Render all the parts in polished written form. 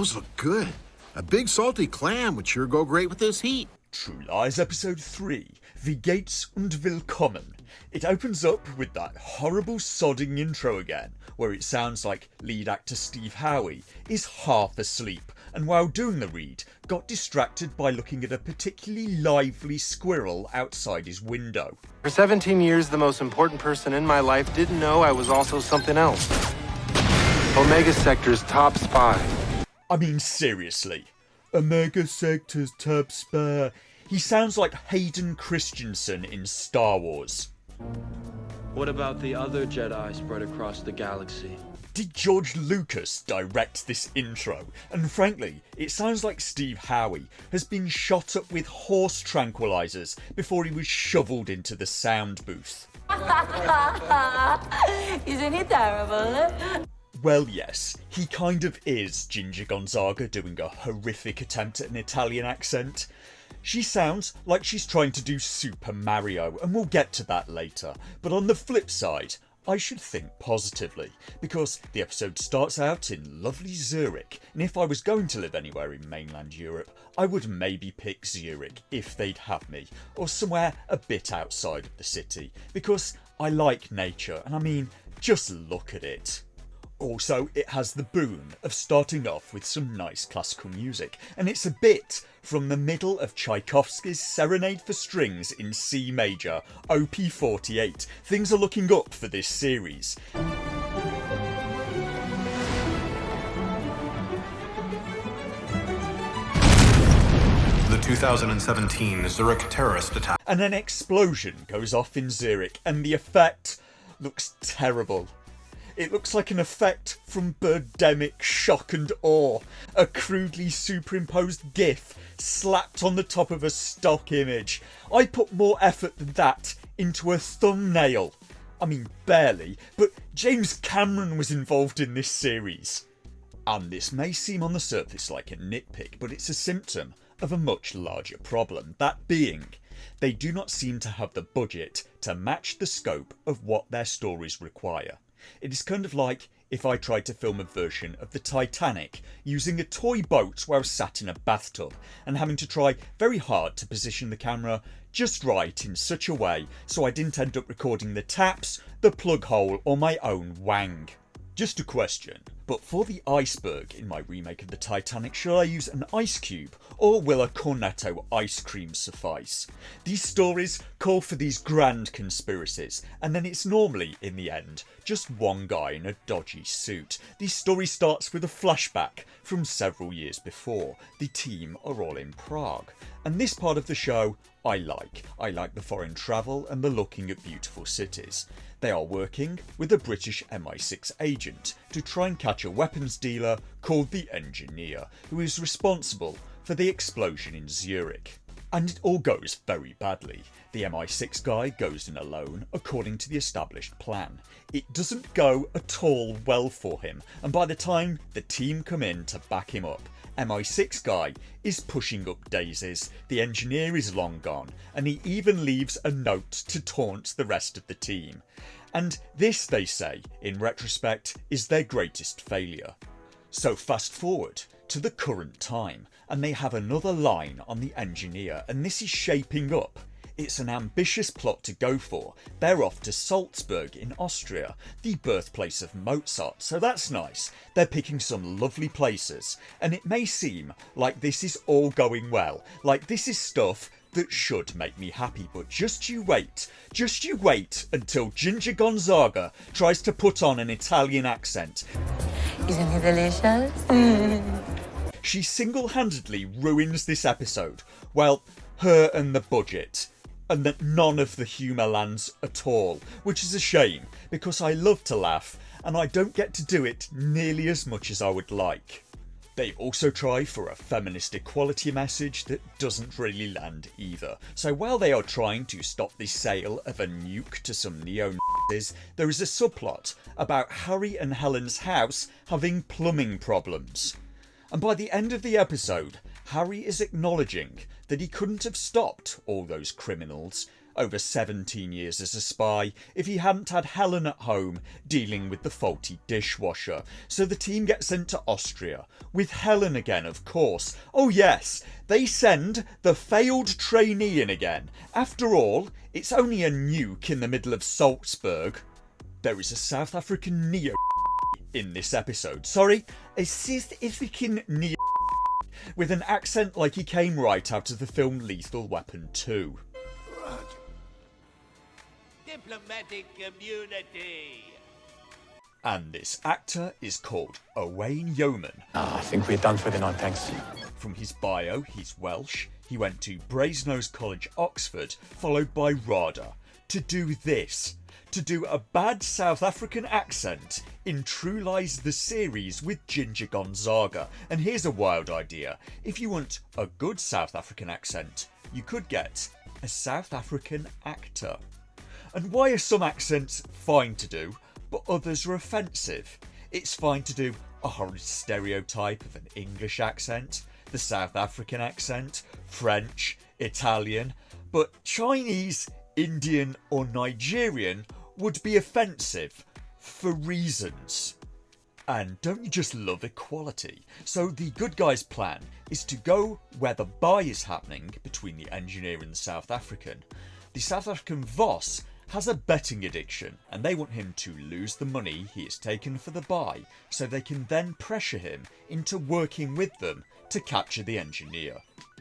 those look good. A big salty clam would sure go great with this heat. True Lies Episode 3, Wie geht's und willkommen. It opens up with that horrible sodding intro again, where it sounds like lead actor Steve Howey is half asleep, and while doing the read, got distracted by looking at a particularly lively squirrel outside his window. For 17 years, the most important person in my life didn't know I was also something else. Omega Sector's top spy. I mean, seriously. Omega Sector's top spy. He sounds like Hayden Christensen in Star Wars. What about the other Jedi spread across the galaxy? Did George Lucas direct this intro? And frankly, it sounds like Steve Howey has been shot up with horse tranquilizers before he was shoveled into the sound booth. Isn't he terrible? Well, yes, he kind of is Ginger Gonzaga doing a horrific attempt at an Italian accent. She sounds like she's trying to do Super Mario, and we'll get to that later. But on the flip side, I should think positively, because the episode starts out in lovely Zurich, and if I was going to live anywhere in mainland Europe, I would maybe pick Zurich if they'd have me, or somewhere a bit outside of the city, because I like nature, and I mean, just look at it. Also, it has the boon of starting off with some nice classical music, and it's a bit from the middle of Tchaikovsky's Serenade for Strings in C major, Op 48. Things are looking up for this series. The 2017 Zurich terrorist attack. And an explosion goes off in Zurich, and the effect looks terrible. It looks like an effect from Birdemic Shock and Awe, a crudely superimposed GIF slapped on the top of a stock image. I put more effort than that into a thumbnail. I mean, barely, but James Cameron was involved in this series. And this may seem on the surface like a nitpick, but it's a symptom of a much larger problem, that being, they do not seem to have the budget to match the scope of what their stories require. It is kind of like if I tried to film a version of the Titanic using a toy boat while sat in a bathtub and having to try very hard to position the camera just right in such a way so I didn't end up recording the taps, the plug hole or my own wang. Just a question, but for the iceberg in my remake of the Titanic, should I use an ice cube or will a cornetto ice cream suffice? These stories call for these grand conspiracies, and then it's normally, in the end, just one guy in a dodgy suit. The story starts with a flashback from several years before. The team are all in Prague, and this part of the show I like. I like the foreign travel and the looking at beautiful cities. They are working with a British MI6 agent to try and catch a weapons dealer called the Engineer, who is responsible for the explosion in Zurich. And it all goes very badly. The MI6 guy goes in alone according to the established plan. It doesn't go at all well for him, and by the time the team come in to back him up, MI6 guy is pushing up daisies, the engineer is long gone, and he even leaves a note to taunt the rest of the team. And this, they say, in retrospect, is their greatest failure. So fast forward to the current time, and they have another line on the engineer, and this is shaping up. It's an ambitious plot to go for. They're off to Salzburg in Austria, the birthplace of Mozart, so that's nice. They're picking some lovely places, and it may seem like this is all going well, like this is stuff that should make me happy, but just you wait until Ginger Gonzaga tries to put on an Italian accent. Isn't he delicious? She single-handedly ruins this episode. Well, her and the budget. And that none of the humour lands at all, which is a shame, because I love to laugh, and I don't get to do it nearly as much as I would like. They also try for a feminist equality message that doesn't really land either. So while they are trying to stop the sale of a nuke to some neo-Nazis, there is a subplot about Harry and Helen's house having plumbing problems. And by the end of the episode, Harry is acknowledging that he couldn't have stopped all those criminals, over 17 years as a spy if he hadn't had Helen at home dealing with the faulty dishwasher. So the team gets sent to Austria, with Helen again, of course. Oh yes, they send the failed trainee in again. After all, it's only a nuke in the middle of Salzburg. There is a South African neo in this episode. Sorry, a South African neo with an accent like he came right out of the film Lethal Weapon 2. Diplomatic community. And this actor is called Owain Yeoman. I think we're done for the night, thanks. From his bio, he's Welsh. He went to Brasenose College, Oxford, followed by RADA, to do this. To do a bad South African accent in True Lies the series with Ginger Gonzaga. And here's a wild idea. If you want a good South African accent, you could get a South African actor. And why are some accents fine to do, but others are offensive? It's fine to do a horrid stereotype of an English accent, the South African accent, French, Italian, but Chinese, Indian or Nigerian would be offensive for reasons. And don't you just love equality? So the good guy's plan is to go where the buy is happening between the engineer and the South African. The South African Voss has a betting addiction and they want him to lose the money he has taken for the buy so they can then pressure him into working with them to capture the engineer.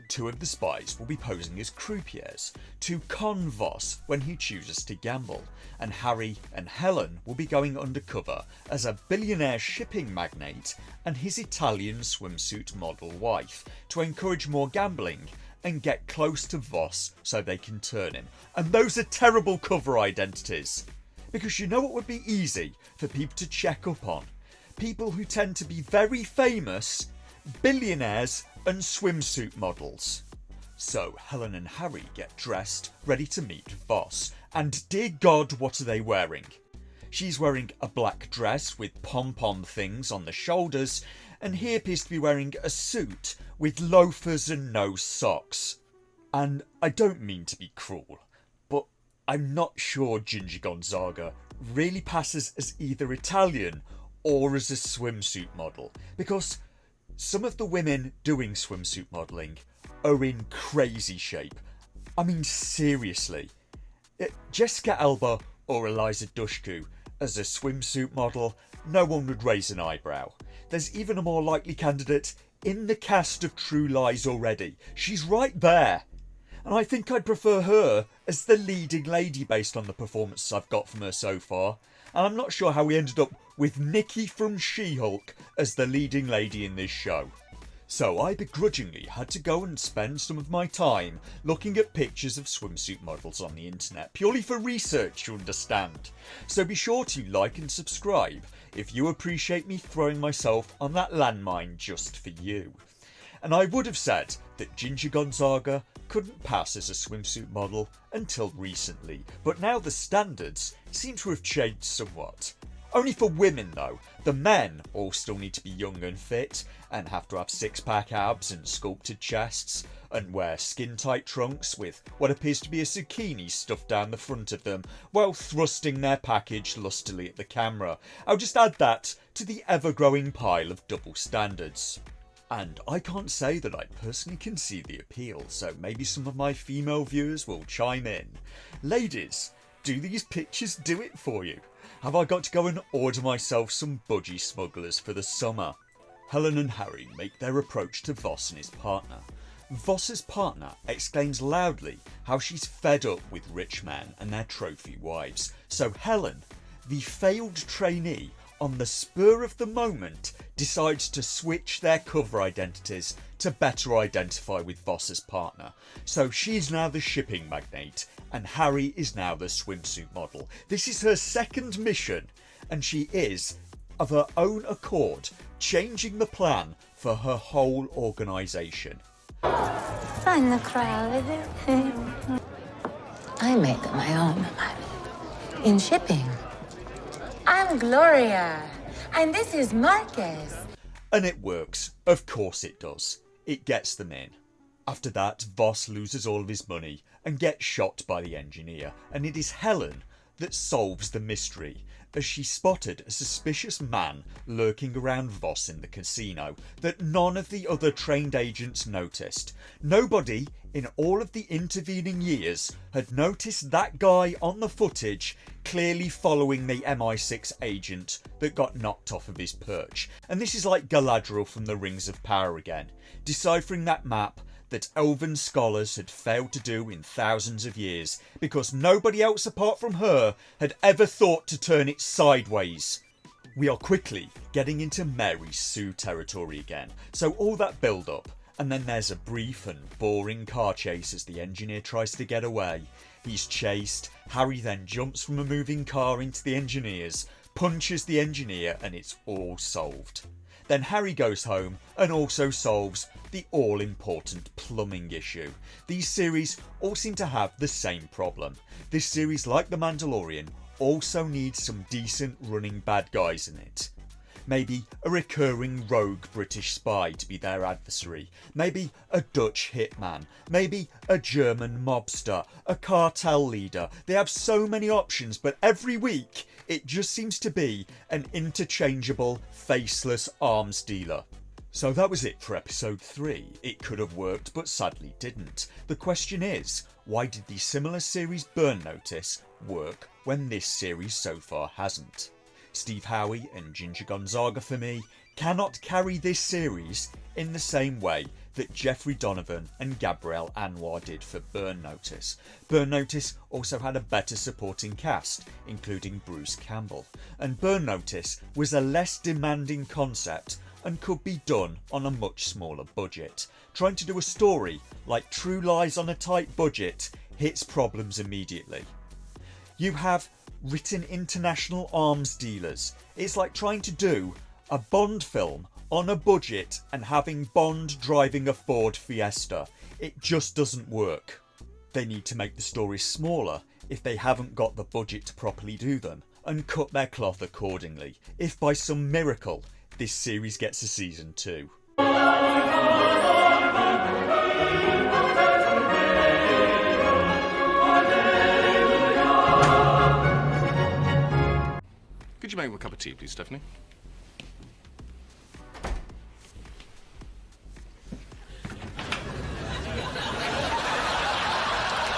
Two of the spies will be posing as croupiers to con Voss when he chooses to gamble, and Harry and Helen will be going undercover as a billionaire shipping magnate and his Italian swimsuit model wife to encourage more gambling and get close to Voss so they can turn him. And those are terrible cover identities, because you know what would be easy for people to check up on? People who tend to be very famous, billionaires and swimsuit models. So Helen and Harry get dressed, ready to meet Voss, and dear God, what are they wearing? She's wearing a black dress with pom-pom things on the shoulders, and he appears to be wearing a suit with loafers and no socks. And I don't mean to be cruel, but I'm not sure Ginger Gonzaga really passes as either Italian or as a swimsuit model, because some of the women doing swimsuit modelling are in crazy shape. I mean, seriously. Jessica Alba or Eliza Dushku as a swimsuit model, no one would raise an eyebrow. There's even a more likely candidate in the cast of True Lies already. She's right there. And I think I'd prefer her as the leading lady based on the performances I've got from her so far. And I'm not sure how we ended up with Nikki from She-Hulk as the leading lady in this show. So I begrudgingly had to go and spend some of my time looking at pictures of swimsuit models on the internet, purely for research, you understand. So be sure to like and subscribe if you appreciate me throwing myself on that landmine just for you. And I would have said that Ginger Gonzaga couldn't pass as a swimsuit model until recently, but now the standards seem to have changed somewhat. Only for women though. The men all still need to be young and fit and have to have six-pack abs and sculpted chests and wear skin-tight trunks with what appears to be a zucchini stuffed down the front of them while thrusting their package lustily at the camera. I'll just add that to the ever-growing pile of double standards. And I can't say that I personally can see the appeal, so maybe some of my female viewers will chime in. Ladies, do these pictures do it for you? Have I got to go and order myself some budgie smugglers for the summer? Helen and Harry make their approach to Voss and his partner. Voss's partner exclaims loudly how she's fed up with rich men and their trophy wives. So Helen, the failed trainee, on the spur of the moment decides to switch their cover identities to better identify with Voss's partner. So she's now the shipping magnate and Harry is now the swimsuit model. This is her second mission and she is, of her own accord, changing the plan for her whole organisation. Find the crowd. I make my own money in shipping. I'm Gloria, and this is Marcus. And it works. Of course it does. It gets them in. After that, Voss loses all of his money and gets shot by the engineer, and it is Helen that solves the mystery, as she spotted a suspicious man lurking around Voss in the casino that none of the other trained agents noticed. Nobody in all of the intervening years had noticed that guy on the footage clearly following the MI6 agent that got knocked off of his perch. And this is like Galadriel from the Rings of Power again, deciphering that map that elven scholars had failed to do in thousands of years because nobody else apart from her had ever thought to turn it sideways. We are quickly getting into Mary Sue territory again, so all that build up, and then there's a brief and boring car chase as the engineer tries to get away. He's chased, Harry then jumps from a moving car into the engineers, punches the engineer, and it's all solved. Then Harry goes home and also solves the all-important plumbing issue. These series all seem to have the same problem. This series, like The Mandalorian, also needs some decent running bad guys in it. Maybe a recurring rogue British spy to be their adversary. Maybe a Dutch hitman. Maybe a German mobster. A cartel leader. They have so many options, but every week it just seems to be an interchangeable, faceless arms dealer. So that was it for episode 3. It could have worked, but sadly didn't. The question is, why did the similar series Burn Notice work when this series so far hasn't? Steve Howey and Ginger Gonzaga for me cannot carry this series in the same way that Jeffrey Donovan and Gabrielle Anwar did for Burn Notice. Burn Notice also had a better supporting cast, including Bruce Campbell, and Burn Notice was a less demanding concept and could be done on a much smaller budget. Trying to do a story like True Lies on a tight budget hits problems immediately. You have written international arms dealers. It's like trying to do a Bond film on a budget and having Bond driving a Ford Fiesta. It just doesn't work. They need to make the stories smaller if they haven't got the budget to properly do them, and cut their cloth accordingly, if by some miracle this series gets a season 2. Could you make me a cup of tea, please, Stephanie?